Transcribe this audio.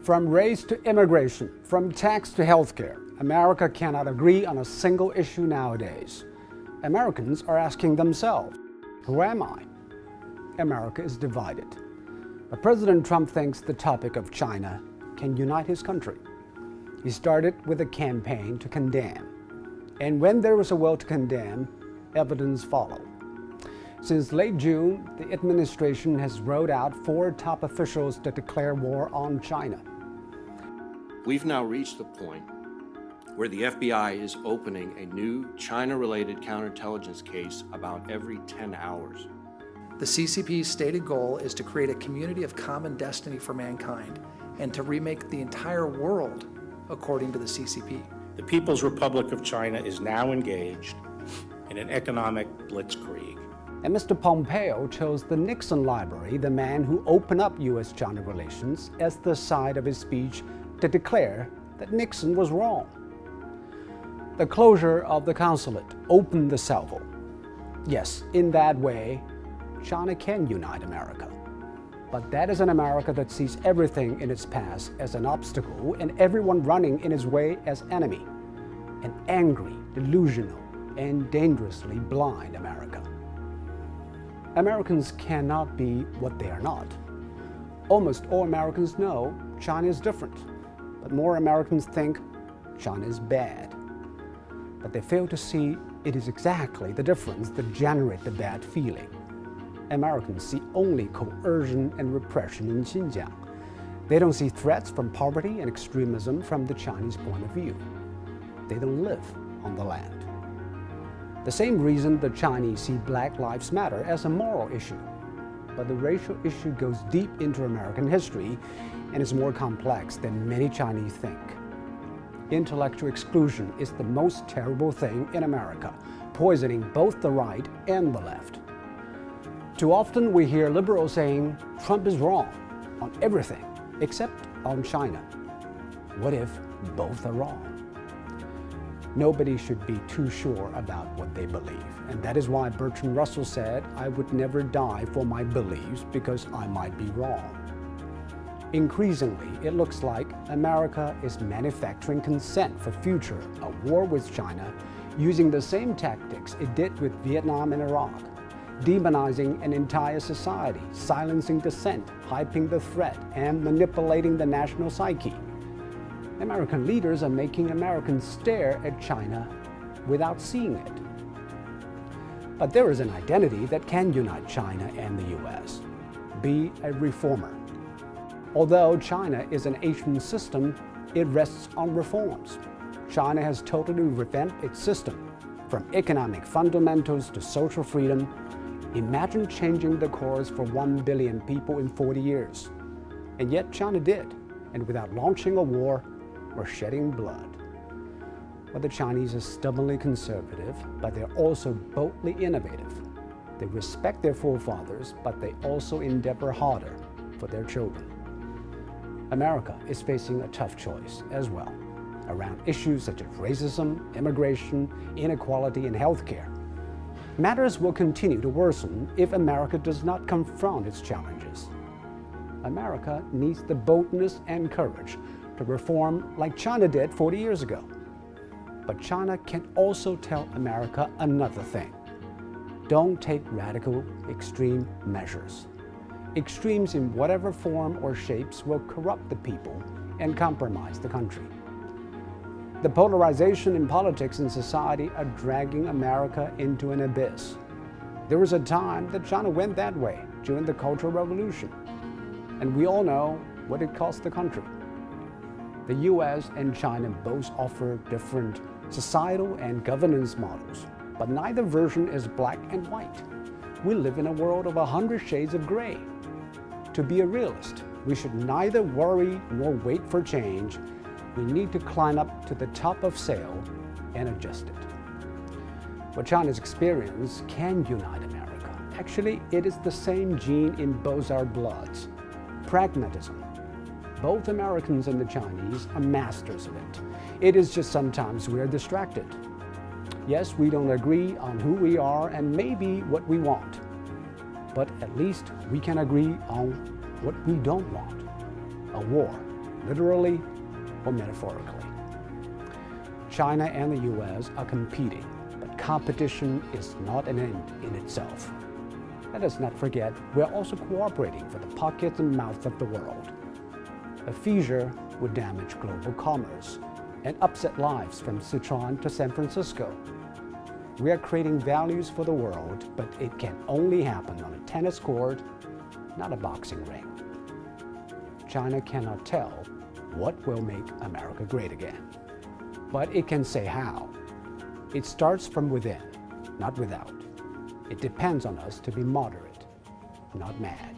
From race to immigration, from tax to healthcare, America cannot agree on a single issue nowadays. Americans are asking themselves, who am I? America is divided. But President Trump thinks the topic of China can unite his country. He started with a campaign to condemn. And when there was a will to condemn, evidence followed. Since late June, the administration has rolled out 4 top officials to declare war on China. We've now reached the point where the FBI is opening a new China-related counterintelligence case about every 10 hours. The CCP's stated goal is to create a community of common destiny for mankind and to remake the entire world according to the CCP. The People's Republic of China is now engaged in an economic blitzkrieg. And Mr. Pompeo chose the Nixon Library, the man who opened up U.S.-China relations, as the site of his speech to declare that Nixon was wrong. The closure of the consulate opened the salvo. Yes, in that way, China can unite America. But that is an America that sees everything in its past as an obstacle and everyone running in its way as enemy. An angry, delusional, and dangerously blind America. Americans cannot be what they are not. Almost all Americans know China is different, but more Americans think China is bad. But they fail to see it is exactly the difference that generates the bad feeling. Americans see only coercion and repression in Xinjiang. They don't see threats from poverty and extremism from the Chinese point of view. They don't live on the land. The same reason the Chinese see Black Lives Matter as a moral issue. But the racial issue goes deep into American history and is more complex than many Chinese think. Intellectual exclusion is the most terrible thing in America, poisoning both the right and the left. Too often we hear liberals saying Trump is wrong on everything except on China. What if both are wrong? Nobody should be too sure about what they believe. And that is why Bertrand Russell said, "I would never die for my beliefs because I might be wrong." Increasingly, it looks like America is manufacturing consent for future, a war with China, using the same tactics it did with Vietnam and Iraq, demonizing an entire society, silencing dissent, hyping the threat, and manipulating the national psyche. American leaders are making Americans stare at China without seeing it. But there is an identity that can unite China and the U.S. Be a reformer. Although China is an Asian system, it rests on reforms. China has totally revamped its system, from economic fundamentals to social freedom. Imagine changing the course for 1 billion people in 40 years. And yet China did, and without launching a war or shedding blood. But the Chinese are stubbornly conservative, but they're also boldly innovative. They respect their forefathers, but they also endeavor harder for their children. America is facing a tough choice as well, around issues such as racism, immigration, inequality, and healthcare. Matters will continue to worsen if America does not confront its challenges. America needs the boldness and courage to reform like China did 40 years ago. But China can also tell America another thing. Don't take radical, extreme measures. Extremes in whatever form or shapes will corrupt the people and compromise the country. The polarization in politics and society are dragging America into an abyss. There was a time that China went that way during the Cultural Revolution, and we all know what it cost the country. The U.S. and China both offer different societal and governance models, but neither version is black and white. We live in a world of 100 shades of gray. To be a realist, we should neither worry nor wait for change. We need to climb up to the top of sail and adjust it. What China's experience can unite America. Actually, it is the same gene in both our bloods. Pragmatism. Both Americans and the Chinese are masters of it. It is just sometimes we're distracted. Yes, we don't agree on who we are and maybe what we want. But at least we can agree on what we don't want. A war literally or metaphorically. China and the US are competing, but competition is not an end in itself. Let us not forget, we're also cooperating for the pockets and mouths of the world. A fissure would damage global commerce and upset lives from Sichuan to San Francisco. We are creating values for the world, but it can only happen on a tennis court, not a boxing ring. China cannot tell what will make America great again, but it can say how. It starts from within, not without. It depends on us to be moderate, not mad.